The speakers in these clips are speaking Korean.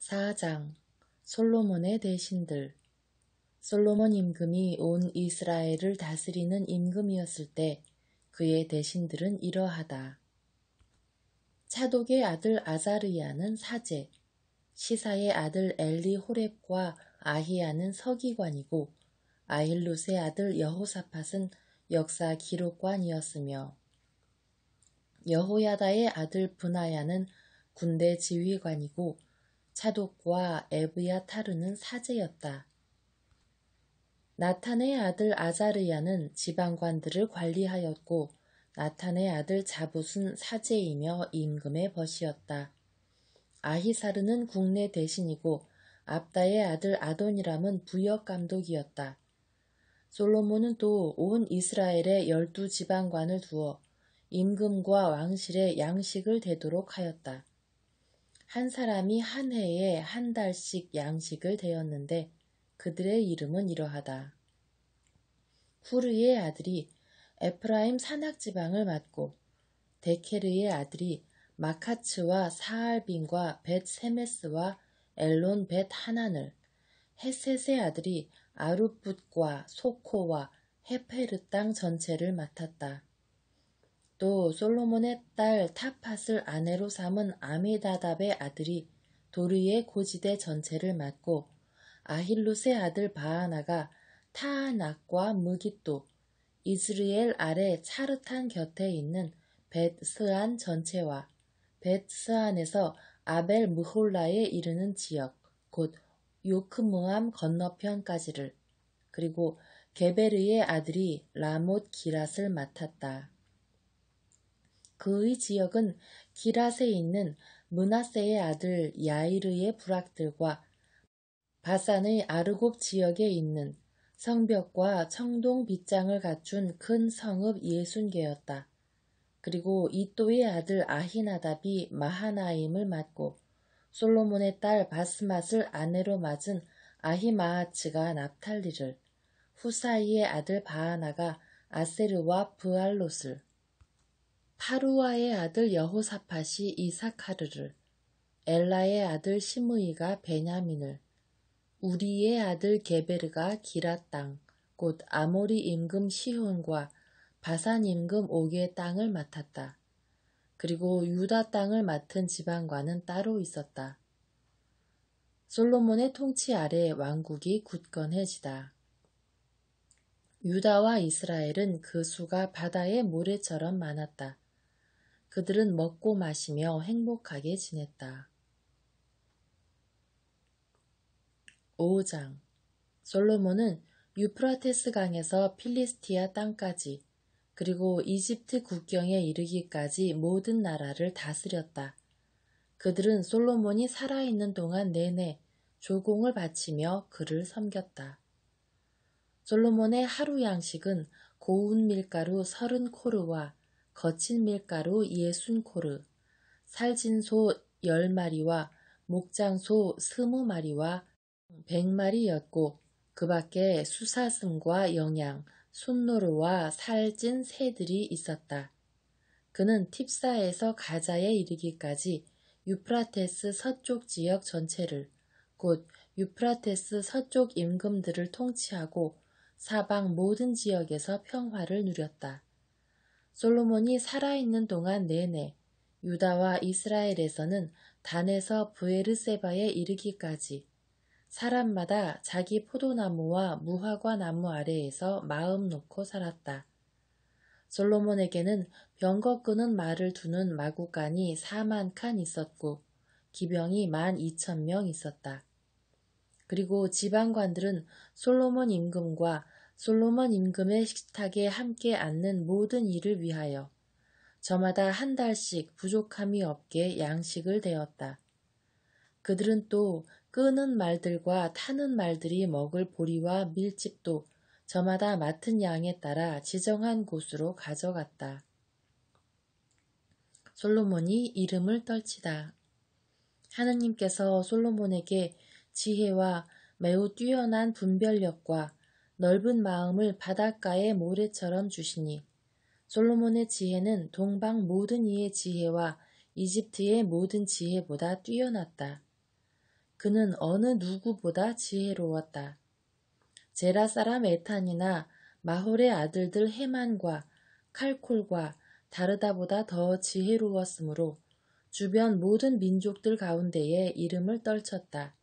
4장 솔로몬의 대신들. 솔로몬 임금이 온 이스라엘을 다스리는 임금이었을 때 그의 대신들은 이러하다. 차독의 아들 아자르야는 사제, 시사의 아들 엘리호렙과 아히야는 서기관이고 아힐룻의 아들 여호사밧은 역사 기록관이었으며 여호야다의 아들 브나야는 군대 지휘관이고 차독과 에브야타르는 사제였다. 나탄의 아들 아자르야는 지방관들을 관리하였고 나탄의 아들 자붓은 사제이며 임금의 벗이었다. 아히사르는 국내 대신이고 압다의 아들 아도니람은 부역감독이었다. 솔로몬은 또 온 이스라엘에 12지방관을 두어 임금과 왕실에 양식을 대도록 하였다. 한 사람이 한 해에 한 달씩 양식을 대었는데 그들의 이름은 이러하다. 후르의 아들이 에프라임 산악지방을 맡고 데케르의 아들이 마카츠와 사알빈과 벳세메스와 엘론 벳 하난을, 헤셋의 아들이 아룻붓과 소코와 헤페르 땅 전체를 맡았다. 또 솔로몬의 딸 타팟을 아내로 삼은 아미다답의 아들이 도르의 고지대 전체를 맡고 아힐룻의 아들 바하나가 타아낙과 무깃도, 이스르엘 아래 차르탄 곁에 있는 벳스안 전체와 벳스안에서 아벨 무홀라에 이르는 지역, 곧 요크므암 건너편까지를, 그리고 게베르의 아들이 라못 기랏을 맡았다. 그의 지역은 기랏에 있는 므낫세의 아들 야이르의 부락들과 바산의 아르곱 지역에 있는 성벽과 청동 빗장을 갖춘 큰 성읍 60개였다. 그리고 이또의 아들 아히나답이 마하나임을 맡고 솔로몬의 딸 바스맛을 아내로 맞은 아히마아츠가 납탈리를, 후사이의 아들 바하나가 아세르와 브알롯을, 파루아의 아들 여호사밧이 이사카르를, 엘라의 아들 시므이가 베냐민을, 우리의 아들 게베르가 기랏 땅, 곧 아모리 임금 시혼과 바산 임금 옥의 땅을 맡았다. 그리고 유다 땅을 맡은 지방관은 따로 있었다. 솔로몬의 통치 아래 왕국이 굳건해지다. 유다와 이스라엘은 그 수가 바다의 모래처럼 많았다. 그들은 먹고 마시며 행복하게 지냈다. 5장 솔로몬은 유프라테스 강에서 필리스티아 땅까지 그리고 이집트 국경에 이르기까지 모든 나라를 다스렸다. 그들은 솔로몬이 살아있는 동안 내내 조공을 바치며 그를 섬겼다. 솔로몬의 하루 양식은 고운 밀가루 30코르와 거친 밀가루 60코르, 살진 소 10마리와 목장소 20마리와 100마리였고 그 밖에 수사슴과 영양, 순노루와 살찐 새들이 있었다. 그는 팁사에서 가자에 이르기까지 유프라테스 서쪽 지역 전체를, 곧 유프라테스 서쪽 임금들을 통치하고 사방 모든 지역에서 평화를 누렸다. 솔로몬이 살아있는 동안 내내 유다와 이스라엘에서는 단에서 브에르세바에 이르기까지 사람마다 자기 포도나무와 무화과 나무 아래에서 마음 놓고 살았다. 솔로몬에게는 병거 끄는 말을 두는 마구간이 4만 칸 있었고 기병이 12,000명 있었다. 그리고 지방관들은 솔로몬 임금과 솔로몬 임금의 식탁에 함께 앉는 모든 일을 위하여 저마다 한 달씩 부족함이 없게 양식을 대었다. 그들은 또 끄는 말들과 타는 말들이 먹을 보리와 밀집도 저마다 맡은 양에 따라 지정한 곳으로 가져갔다. 솔로몬이 이름을 떨치다. 하느님께서 솔로몬에게 지혜와 매우 뛰어난 분별력과 넓은 마음을 바닷가의 모래처럼 주시니 솔로몬의 지혜는 동방 모든 이의 지혜와 이집트의 모든 지혜보다 뛰어났다. 그는 어느 누구보다 지혜로웠다. 제라 사람 에탄이나 마홀의 아들들 헤만과 칼콜과 다르다보다 더 지혜로웠으므로 주변 모든 민족들 가운데에 이름을 떨쳤다.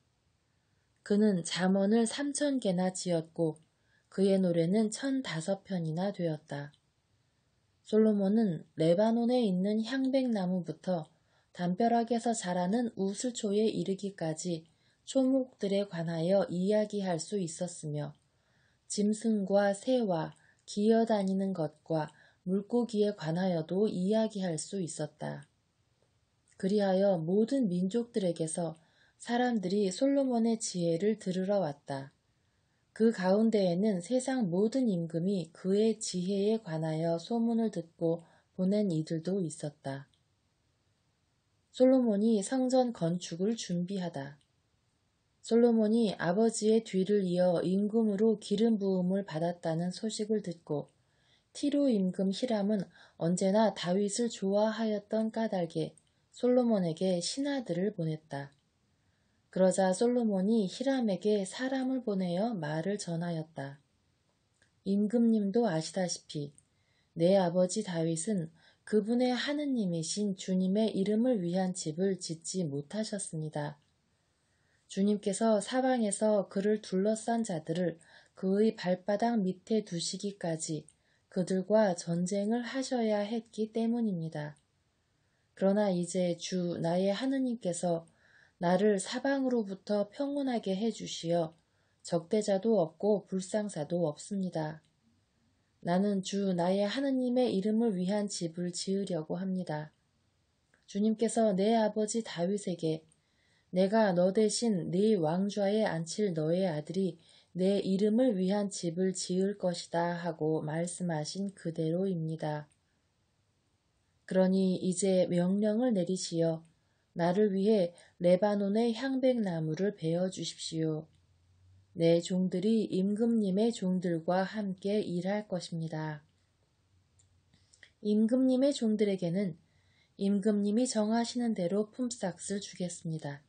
그는 잠언을 3000개나 지었고 그의 노래는 1005편이나 되었다. 솔로몬은 레바논에 있는 향백나무부터 담벼락에서 자라는 우슬초에 이르기까지 초목들에 관하여 이야기할 수 있었으며 짐승과 새와 기어다니는 것과 물고기에 관하여도 이야기할 수 있었다. 그리하여 모든 민족들에게서 사람들이 솔로몬의 지혜를 들으러 왔다. 그 가운데에는 세상 모든 임금이 그의 지혜에 관하여 소문을 듣고 보낸 이들도 있었다. 솔로몬이 성전 건축을 준비하다. 솔로몬이 아버지의 뒤를 이어 임금으로 기름 부음을 받았다는 소식을 듣고 티로 임금 히람은 언제나 다윗을 좋아하였던 까닭에 솔로몬에게 신하들을 보냈다. 그러자 솔로몬이 히람에게 사람을 보내어 말을 전하였다. 임금님도 아시다시피 내 아버지 다윗은 그분의 하느님이신 주님의 이름을 위한 집을 짓지 못하셨습니다. 주님께서 사방에서 그를 둘러싼 자들을 그의 발바닥 밑에 두시기까지 그들과 전쟁을 하셔야 했기 때문입니다. 그러나 이제 주 나의 하느님께서 나를 사방으로부터 평온하게 해주시어 적대자도 없고 불상사도 없습니다. 나는 주 나의 하느님의 이름을 위한 집을 지으려고 합니다. 주님께서 내 아버지 다윗에게 내가 너 대신 네 왕좌에 앉힐 너의 아들이 내 이름을 위한 집을 지을 것이다 하고 말씀하신 그대로입니다. 그러니 이제 명령을 내리시어 나를 위해 레바논의 향백나무를 베어 주십시오. 내 종들이 임금님의 종들과 함께 일할 것입니다. 임금님의 종들에게는 임금님이 정하시는 대로 품삯을 주겠습니다.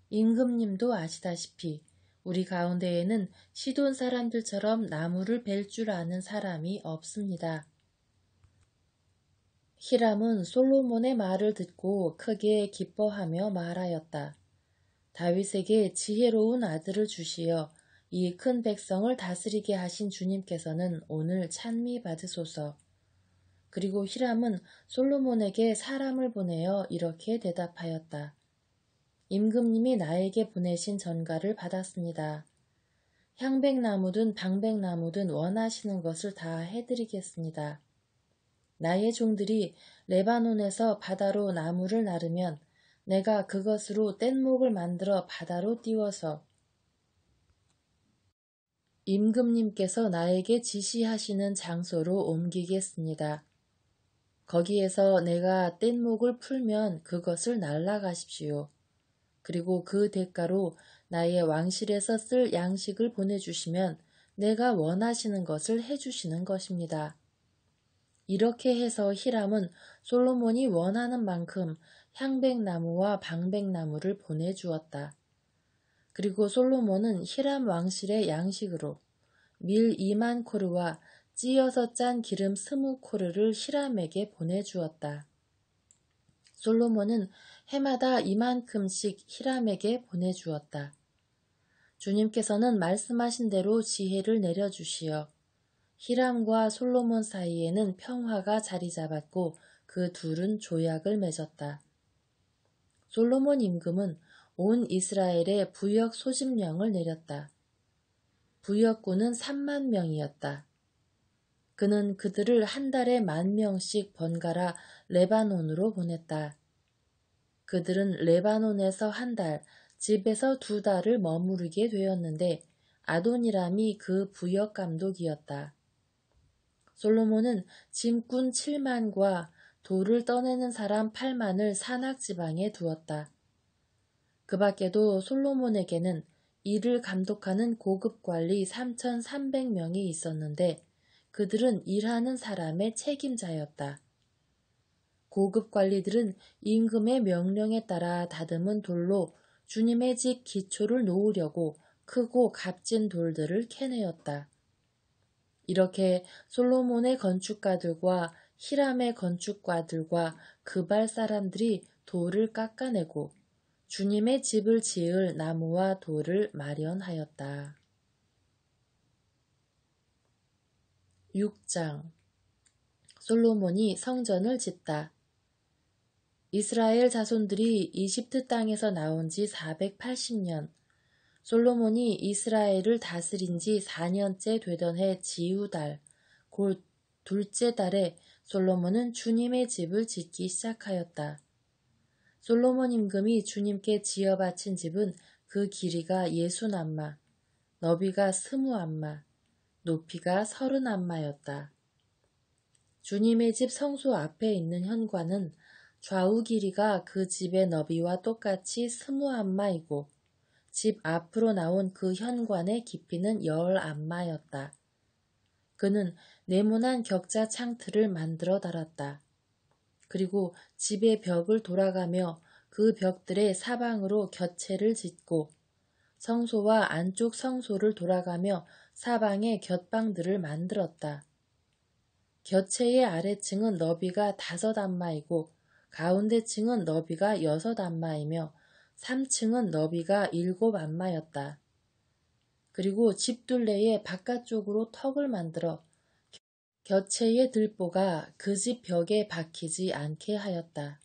임금님도 아시다시피 우리 가운데에는 시돈 사람들처럼 나무를 벨 줄 아는 사람이 없습니다. 히람은 솔로몬의 말을 듣고 크게 기뻐하며 말하였다. 다윗에게 지혜로운 아들을 주시어 이 큰 백성을 다스리게 하신 주님께서는 오늘 찬미 받으소서. 그리고 히람은 솔로몬에게 사람을 보내어 이렇게 대답하였다. 임금님이 나에게 보내신 전가를 받았습니다. 향백나무든 방백나무든 원하시는 것을 다 해드리겠습니다. 나의 종들이 레바논에서 바다로 나무를 나르면 내가 그것으로 뗏목을 만들어 바다로 띄워서 임금님께서 나에게 지시하시는 장소로 옮기겠습니다. 거기에서 내가 뗏목을 풀면 그것을 날라가십시오. 그리고 그 대가로 나의 왕실에서 쓸 양식을 보내주시면 내가 원하시는 것을 해주시는 것입니다. 이렇게 해서 히람은 솔로몬이 원하는 만큼 향백나무와 방백나무를 보내주었다. 그리고 솔로몬은 히람 왕실의 양식으로 밀 2만 코르와 찌어서 짠 기름 20코르를 히람에게 보내주었다. 솔로몬은 해마다 이만큼씩 히람에게 보내주었다. 주님께서는 말씀하신 대로 지혜를 내려주시어 히람과 솔로몬 사이에는 평화가 자리 잡았고 그 둘은 조약을 맺었다. 솔로몬 임금은 온 이스라엘에 부역 소집령을 내렸다. 부역군은 3만 명이었다. 그는 그들을 한 달에 10,000명씩 번갈아 레바논으로 보냈다. 그들은 레바논에서 한 달, 집에서 2달을 머무르게 되었는데 아도니람이 그 부역 감독이었다. 솔로몬은 짐꾼 7만과 돌을 떠내는 사람 8만을 산악지방에 두었다. 그 밖에도 솔로몬에게는 일을 감독하는 고급관리 3,300명이 있었는데 그들은 일하는 사람의 책임자였다. 고급관리들은 임금의 명령에 따라 다듬은 돌로 주님의 집 기초를 놓으려고 크고 값진 돌들을 캐내었다. 이렇게 솔로몬의 건축가들과 히람의 건축가들과 그발 사람들이 돌을 깎아내고 주님의 집을 지을 나무와 돌을 마련하였다. 6장 솔로몬이 성전을 짓다. 이스라엘 자손들이 이집트 땅에서 나온 지 480년, 솔로몬이 이스라엘을 다스린 지 4년째 되던 해 지우달, 곧 둘째 달에 솔로몬은 주님의 집을 짓기 시작하였다. 솔로몬 임금이 주님께 지어 바친 집은 그 길이가 60안마, 너비가 20안마, 높이가 30안마였다. 주님의 집 성소 앞에 있는 현관은 좌우 길이가 그 집의 너비와 똑같이 20안마이고 집 앞으로 나온 그 현관의 깊이는 10안마였다. 그는 네모난 격자 창틀을 만들어 달았다. 그리고 집의 벽을 돌아가며 그 벽들의 사방으로 곁채를 짓고 성소와 안쪽 성소를 돌아가며 사방에 곁방들을 만들었다. 곁채의 아래층은 너비가 5안마이고 가운데 층은 너비가 6안마이며 3층은 너비가 7안마였다. 그리고 집둘레의 바깥쪽으로 턱을 만들어 곁채의 들보가 그 집 벽에 박히지 않게 하였다.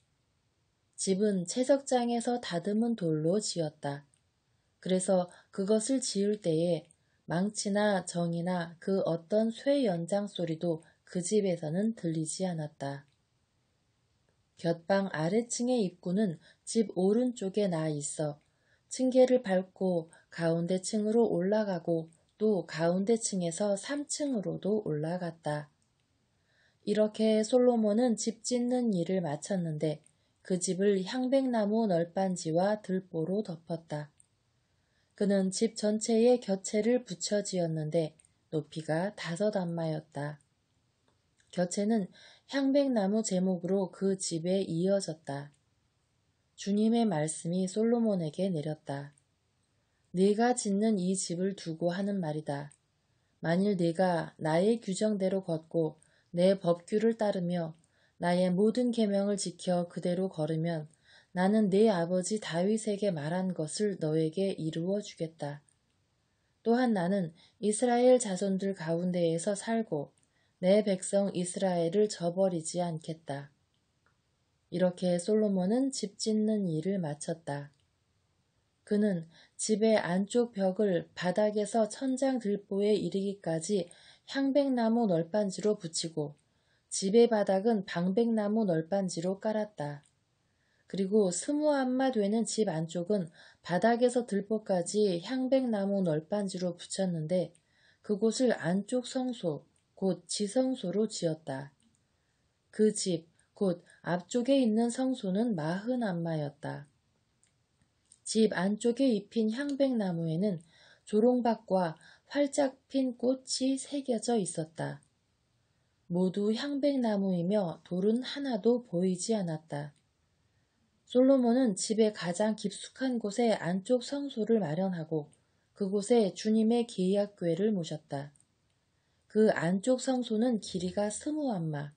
집은 채석장에서 다듬은 돌로 지었다. 그래서 그것을 지을 때에 망치나 정이나 그 어떤 쇠 연장 소리도 그 집에서는 들리지 않았다. 곁방 아래층의 입구는 집 오른쪽에 나 있어 층계를 밟고 가운데 층으로 올라가고 또 가운데 층에서 3층으로도 올라갔다. 이렇게 솔로몬은 집 짓는 일을 마쳤는데 그 집을 향백나무 널빤지와 들보로 덮었다. 그는 집 전체에 곁채를 붙여 지었는데 높이가 5안마였다. 곁채는 향백나무 제목으로 그 집에 이어졌다. 주님의 말씀이 솔로몬에게 내렸다. 네가 짓는 이 집을 두고 하는 말이다. 만일 네가 나의 규정대로 걷고 내 법규를 따르며 나의 모든 계명을 지켜 그대로 걸으면 나는 네 아버지 다윗에게 말한 것을 너에게 이루어 주겠다. 또한 나는 이스라엘 자손들 가운데에서 살고 내 백성 이스라엘을 저버리지 않겠다. 이렇게 솔로몬은 집 짓는 일을 마쳤다. 그는 집의 안쪽 벽을 바닥에서 천장 들보에 이르기까지 향백나무 널빤지로 붙이고 집의 바닥은 방백나무 널빤지로 깔았다. 그리고 20안마 되는 집 안쪽은 바닥에서 들보까지 향백나무 널빤지로 붙였는데 그곳을 안쪽 성소, 곧 지성소로 지었다. 그 집, 곧 앞쪽에 있는 성소는 40안마였다. 집 안쪽에 입힌 향백나무에는 조롱박과 활짝 핀 꽃이 새겨져 있었다. 모두 향백나무이며 돌은 하나도 보이지 않았다. 솔로몬은 집의 가장 깊숙한 곳에 안쪽 성소를 마련하고 그곳에 주님의 계약궤를 모셨다. 그 안쪽 성소는 길이가 20안마,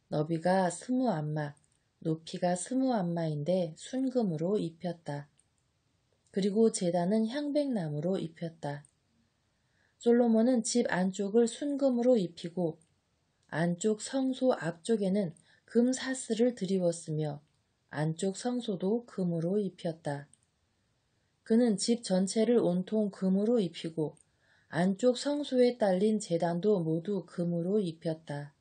너비가 20안마, 높이가 20안마인데 순금으로 입혔다. 그리고 제단은 향백나무로 입혔다. 솔로몬은 집 안쪽을 순금으로 입히고 안쪽 성소 앞쪽에는 금 사슬을 드리웠으며 안쪽 성소도 금으로 입혔다. 그는 집 전체를 온통 금으로 입히고 안쪽 성소에 딸린 제단도 모두 금으로 입혔다.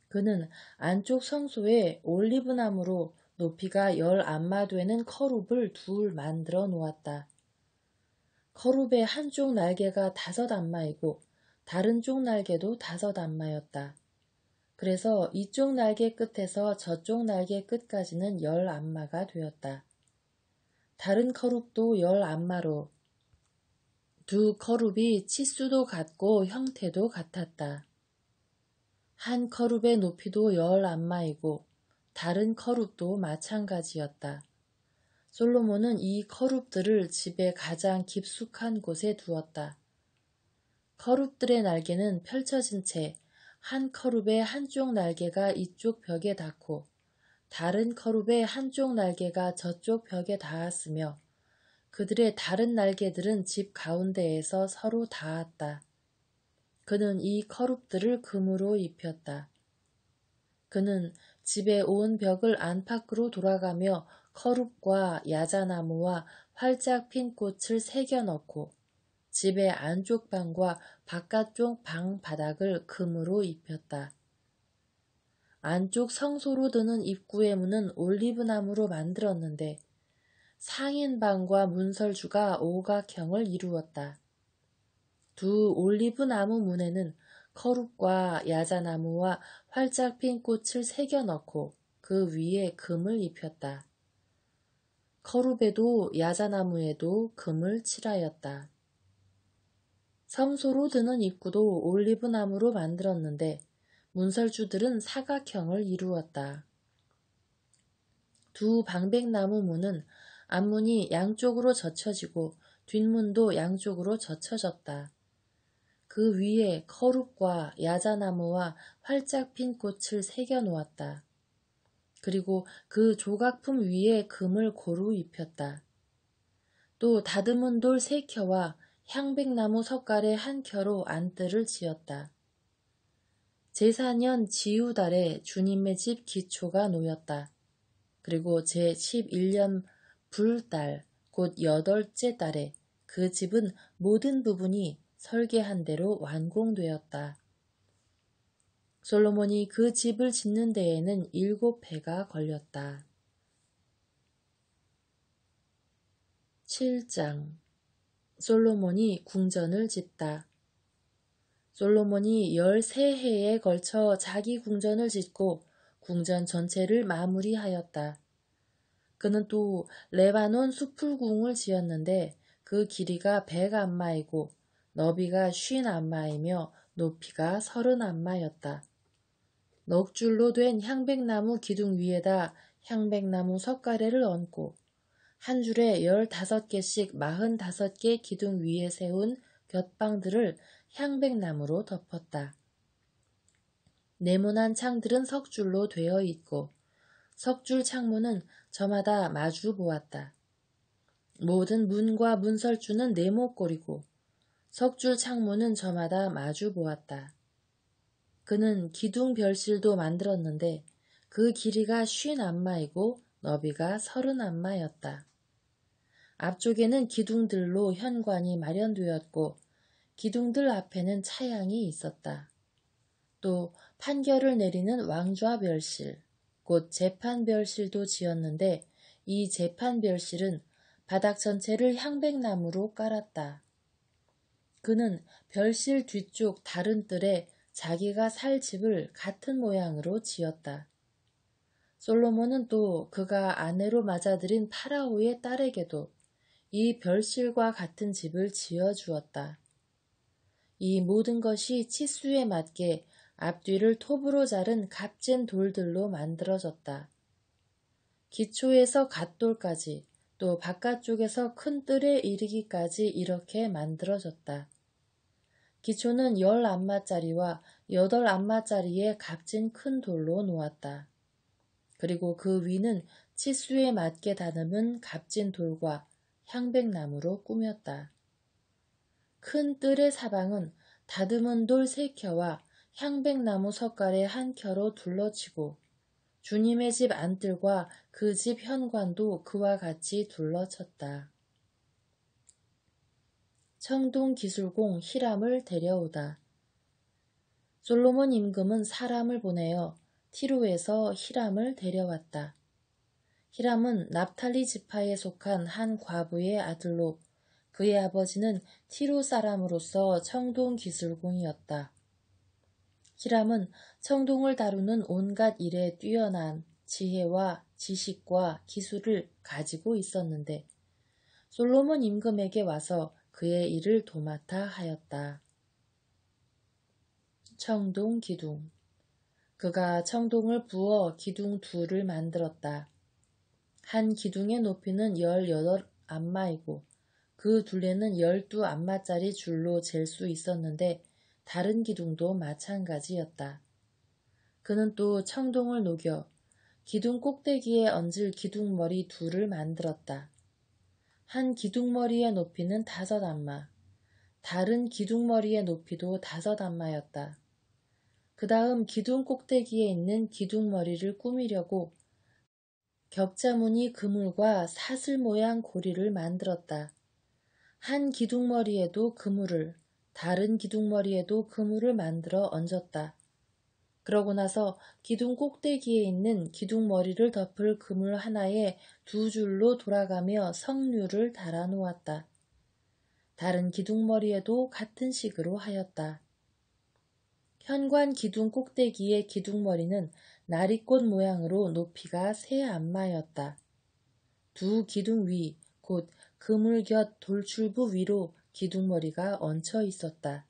그는 안쪽 성소에 올리브나무로 높이가 10안마 되는 커룹을 둘 만들어 놓았다. 커룹의 한쪽 날개가 5안마이고 다른 쪽 날개도 5안마였다. 그래서 이쪽 날개 끝에서 저쪽 날개 끝까지는 10안마가 되었다. 다른 커룹도 10안마로 두 커룹이 치수도 같고 형태도 같았다. 한 커룹의 높이도 10안마이고 다른 커룹도 마찬가지였다. 솔로몬은 이 커룹들을 집의 가장 깊숙한 곳에 두었다. 커룹들의 날개는 펼쳐진 채 한 커룹의 한쪽 날개가 이쪽 벽에 닿고 다른 커룹의 한쪽 날개가 저쪽 벽에 닿았으며 그들의 다른 날개들은 집 가운데에서 서로 닿았다. 그는 이 커룹들을 금으로 입혔다. 그는 집의 온 벽을 안팎으로 돌아가며 커룹과 야자나무와 활짝 핀 꽃을 새겨 넣고 집의 안쪽 방과 바깥쪽 방 바닥을 금으로 입혔다. 안쪽 성소로 드는 입구의 문은 올리브나무로 만들었는데 상인방과 문설주가 오각형을 이루었다. 두 올리브나무 문에는 커룹과 야자나무와 활짝 핀 꽃을 새겨 넣고 그 위에 금을 입혔다. 커룹에도 야자나무에도 금을 칠하였다. 성소로 드는 입구도 올리브나무로 만들었는데 문설주들은 사각형을 이루었다. 두 방백나무 문은 앞문이 양쪽으로 젖혀지고 뒷문도 양쪽으로 젖혀졌다. 그 위에 커룹과 야자나무와 활짝 핀 꽃을 새겨 놓았다. 그리고 그 조각품 위에 금을 고루 입혔다. 또 다듬은 돌 3켜와 향백나무 석갈의 한 켜로 안뜰을 지었다. 제4년 지우달에 주님의 집 기초가 놓였다. 그리고 제11년 불달 곧 8째 달에 그 집은 모든 부분이 설계한 대로 완공되었다. 솔로몬이 그 집을 짓는 데에는 7해가 걸렸다. 7장 솔로몬이 궁전을 짓다. 솔로몬이 13해에 걸쳐 자기 궁전을 짓고 궁전 전체를 마무리하였다. 그는 또 레바논 수풀궁을 지었는데 그 길이가 100안마이고 너비가 50안마이며 높이가 30안마였다. 넉 줄로 된 향백나무 기둥 위에다 향백나무 석가래를 얹고 한 줄에 15개씩 45개 기둥 위에 세운 곁방들을 향백나무로 덮었다. 네모난 창들은 석줄로 되어 있고 석줄 창문은 저마다 마주 보았다. 모든 문과 문설주는 네모꼴이고 석줄 창문은 저마다 마주 보았다. 그는 기둥 별실도 만들었는데 그 길이가 50안마이고 너비가 30안마였다. 앞쪽에는 기둥들로 현관이 마련되었고 기둥들 앞에는 차양이 있었다. 또 판결을 내리는 왕좌 별실, 곧 재판 별실도 지었는데 이 재판 별실은 바닥 전체를 향백나무로 깔았다. 그는 별실 뒤쪽 다른 뜰에 자기가 살 집을 같은 모양으로 지었다. 솔로몬은 또 그가 아내로 맞아들인 파라오의 딸에게도 이 별실과 같은 집을 지어주었다. 이 모든 것이 치수에 맞게 앞뒤를 톱으로 자른 값진 돌들로 만들어졌다. 기초에서 갓돌까지 또 바깥쪽에서 큰 뜰에 이르기까지 이렇게 만들어졌다. 기초는 10안마짜리와 8안마짜리의 값진 큰 돌로 놓았다. 그리고 그 위는 치수에 맞게 다듬은 값진 돌과 향백나무로 꾸몄다. 큰 뜰의 사방은 다듬은 돌 3켜와 향백나무 석갈의 한 켜로 둘러치고 주님의 집 안뜰과 그 집 현관도 그와 같이 둘러쳤다. 청동 기술공 히람을 데려오다. 솔로몬 임금은 사람을 보내어 티로에서 히람을 데려왔다. 히람은 납탈리 지파에 속한 한 과부의 아들로 그의 아버지는 티로 사람으로서 청동 기술공이었다. 히람은 청동을 다루는 온갖 일에 뛰어난 지혜와 지식과 기술을 가지고 있었는데 솔로몬 임금에게 와서 그의 일을 도맡아 하였다. 청동 기둥. 그가 청동을 부어 기둥 둘을 만들었다. 한 기둥의 높이는 18안마이고 그 둘레는 12안마짜리 줄로 잴 수 있었는데 다른 기둥도 마찬가지였다. 그는 또 청동을 녹여 기둥 꼭대기에 얹을 기둥머리 둘을 만들었다. 한 기둥머리의 높이는 5안마, 다른 기둥머리의 높이도 5안마였다. 그 다음 기둥 꼭대기에 있는 기둥머리를 꾸미려고 격자무늬 그물과 사슬 모양 고리를 만들었다. 한 기둥머리에도 그물을, 다른 기둥머리에도 그물을 만들어 얹었다. 그러고 나서 기둥 꼭대기에 있는 기둥머리를 덮을 그물 하나에 2줄로 돌아가며 석류를 달아 놓았다. 다른 기둥머리에도 같은 식으로 하였다. 현관 기둥 꼭대기의 기둥머리는 나리꽃 모양으로 높이가 3안마였다. 두 기둥 위, 곧 그물 곁 돌출부 위로 기둥머리가 얹혀 있었다.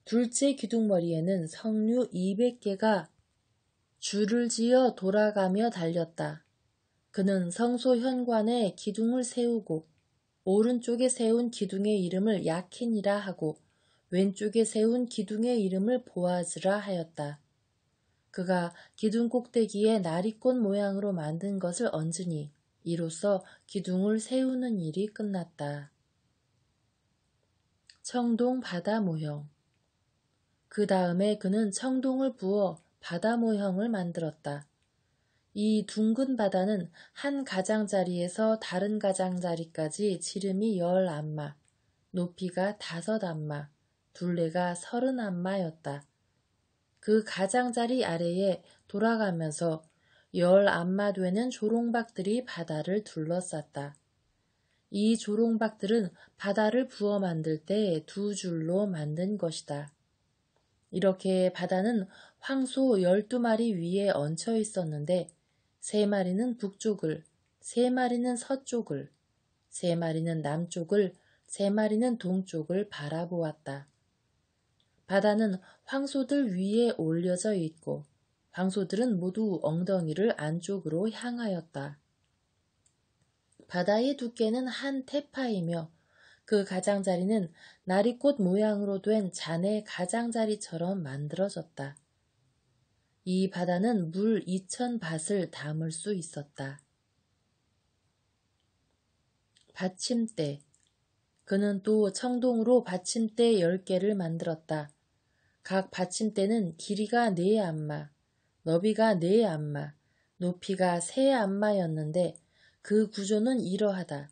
둘째 기둥머리에는 석류 200개가 줄을 지어 돌아가며 달렸다. 그는 성소 현관에 기둥을 세우고 오른쪽에 세운 기둥의 이름을 야킨이라 하고 왼쪽에 세운 기둥의 이름을 보아즈라 하였다. 그가 기둥 꼭대기에 나리꽃 모양으로 만든 것을 얹으니 이로써 기둥을 세우는 일이 끝났다. 청동 바다 모형. 그 다음에 그는 청동을 부어 바다 모형을 만들었다. 이 둥근 바다는 한 가장자리에서 다른 가장자리까지 지름이 10안마, 높이가 5안마, 둘레가 30안마였다. 그 가장자리 아래에 돌아가면서 10안마 되는 조롱박들이 바다를 둘러쌌다. 이 조롱박들은 바다를 부어 만들 때 2줄로 만든 것이다. 이렇게 바다는 황소 12마리 위에 얹혀 있었는데 3마리는 북쪽을, 3마리는 서쪽을, 3마리는 남쪽을, 3마리는 동쪽을 바라보았다. 바다는 황소들 위에 올려져 있고 황소들은 모두 엉덩이를 안쪽으로 향하였다. 바다의 두께는 한 태파이며 그 가장자리는 나리꽃 모양으로 된 잔의 가장자리처럼 만들어졌다. 이 바다는 물 2000밭을 담을 수 있었다. 받침대. 그는 또 청동으로 받침대 10개를 만들었다. 각 받침대는 길이가 4안마, 너비가 4안마, 높이가 3안마였는데 그 구조는 이러하다.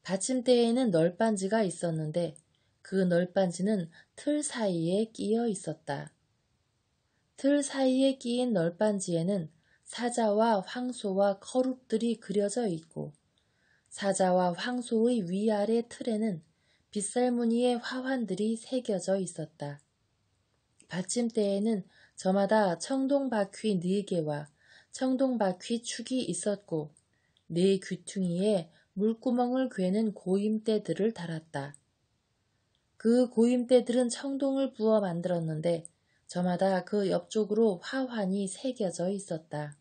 받침대에는 널빤지가 있었는데 그 널빤지는 틀 사이에 끼어 있었다. 틀 사이에 끼인 널빤지에는 사자와 황소와 거룩들이 그려져 있고 사자와 황소의 위아래 틀에는 빗살무늬의 화환들이 새겨져 있었다. 받침대에는 저마다 청동바퀴 4개와 청동바퀴 축이 있었고 4 귀퉁이에 물구멍을 괴는 고임대들을 달았다. 그 고임대들은 청동을 부어 만들었는데 저마다 그 옆쪽으로 화환이 새겨져 있었다.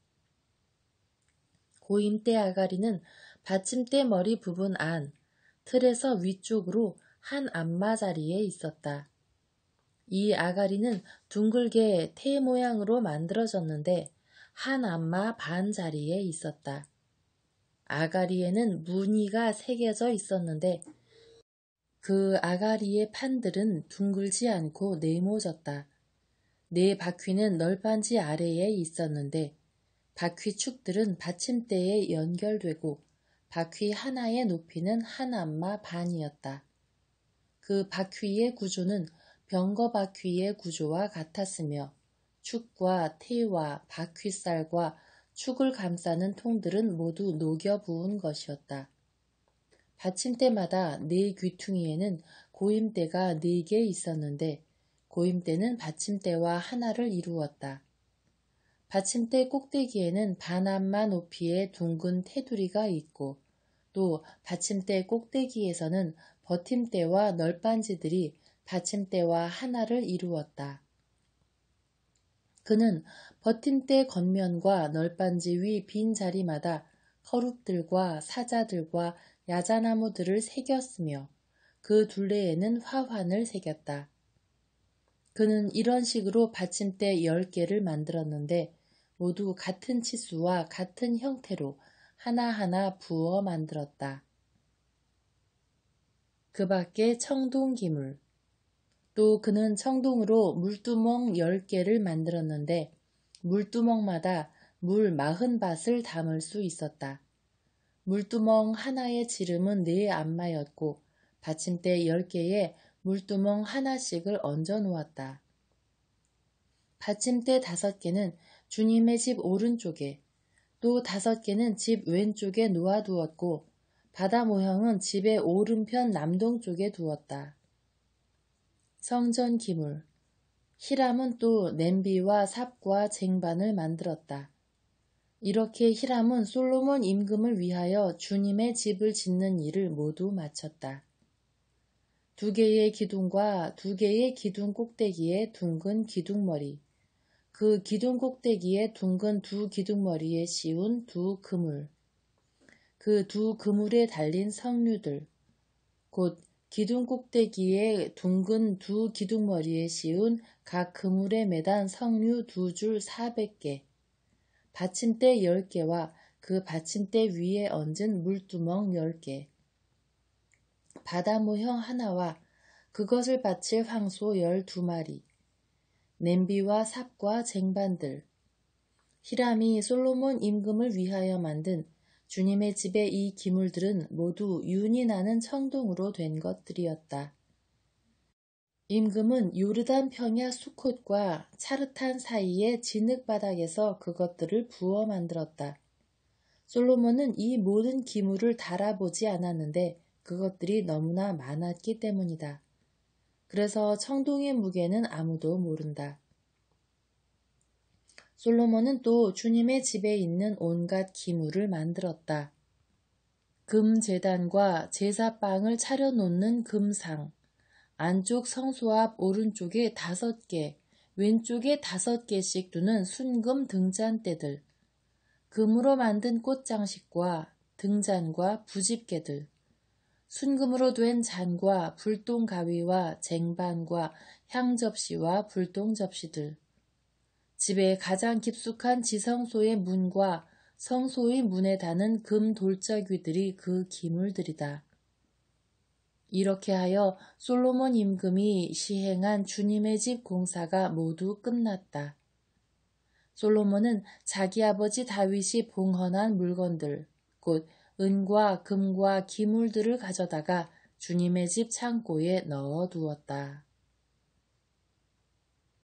고임대 아가리는 받침대 머리 부분 안, 틀에서 위쪽으로 한 안마 자리에 있었다. 이 아가리는 둥글게 태 모양으로 만들어졌는데 한 안마 반 자리에 있었다. 아가리에는 무늬가 새겨져 있었는데 그 아가리의 판들은 둥글지 않고 네모졌다. 4 바퀴는 널빤지 아래에 있었는데 바퀴 축들은 받침대에 연결되고 바퀴 하나의 높이는 한 안마 반이었다. 그 바퀴의 구조는 병거 바퀴의 구조와 같았으며 축과 태와 바퀴살과 축을 감싸는 통들은 모두 녹여 부은 것이었다. 받침대마다 4 귀퉁이에는 고임대가 4개 있었는데 고임대는 받침대와 하나를 이루었다. 받침대 꼭대기에는 반안마 높이의 둥근 테두리가 있고 또 받침대 꼭대기에서는 버팀대와 널빤지들이 받침대와 하나를 이루었다. 그는 버팀대 겉면과 널빤지 위 빈 자리마다 허룹들과 사자들과 야자나무들을 새겼으며 그 둘레에는 화환을 새겼다. 그는 이런 식으로 받침대 10개를 만들었는데 모두 같은 치수와 같은 형태로 하나하나 부어 만들었다. 그 밖에 청동기물. 또 그는 청동으로 물두멍 10개를 만들었는데 물두멍마다 물 40밭을 담을 수 있었다. 물두멍 하나의 지름은 4안마였고 받침대 10개에 물두멍 하나씩을 얹어 놓았다. 받침대 5개는 주님의 집 오른쪽에 또 5개는 집 왼쪽에 놓아두었고 바다 모형은 집의 오른편 남동쪽에 두었다. 성전 기물. 히람은 또 냄비와 삽과 쟁반을 만들었다. 이렇게 히람은 솔로몬 임금을 위하여 주님의 집을 짓는 일을 모두 마쳤다. 2개의 기둥과 2개의 기둥 꼭대기에 둥근 기둥머리, 그 기둥 꼭대기에 둥근 2 기둥머리에 씌운 2 그물, 그 2 그물에 달린 성류들, 곧 기둥 꼭대기에 둥근 2 기둥머리에 씌운 각 그물에 매단 성류 2줄 400개, 받침대 10개와 그 받침대 위에 얹은 물두멍 10개, 바다 모형 하나와 그것을 받칠 황소 12마리, 냄비와 삽과 쟁반들. 히람이 솔로몬 임금을 위하여 만든 주님의 집의 이 기물들은 모두 윤이 나는 청동으로 된 것들이었다. 임금은 요르단 평야 수콧과 차르탄 사이의 진흙바닥에서 그것들을 부어 만들었다. 솔로몬은 이 모든 기물을 달아보지 않았는데 그것들이 너무나 많았기 때문이다. 그래서 청동의 무게는 아무도 모른다. 솔로몬은 또 주님의 집에 있는 온갖 기물을 만들었다. 금 제단과 제사빵을 차려놓는 금상, 안쪽 성소 앞 오른쪽에 5개, 왼쪽에 5개씩 두는 순금 등잔대들, 금으로 만든 꽃장식과 등잔과 부집개들, 순금으로 된 잔과 불똥가위와 쟁반과 향접시와 불똥접시들, 집의 가장 깊숙한 지성소의 문과 성소의 문에 다는 금 돌짜귀들이 그 기물들이다. 이렇게 하여 솔로몬 임금이 시행한 주님의 집 공사가 모두 끝났다. 솔로몬은 자기 아버지 다윗이 봉헌한 물건들, 곧 은과 금과 기물들을 가져다가 주님의 집 창고에 넣어 두었다.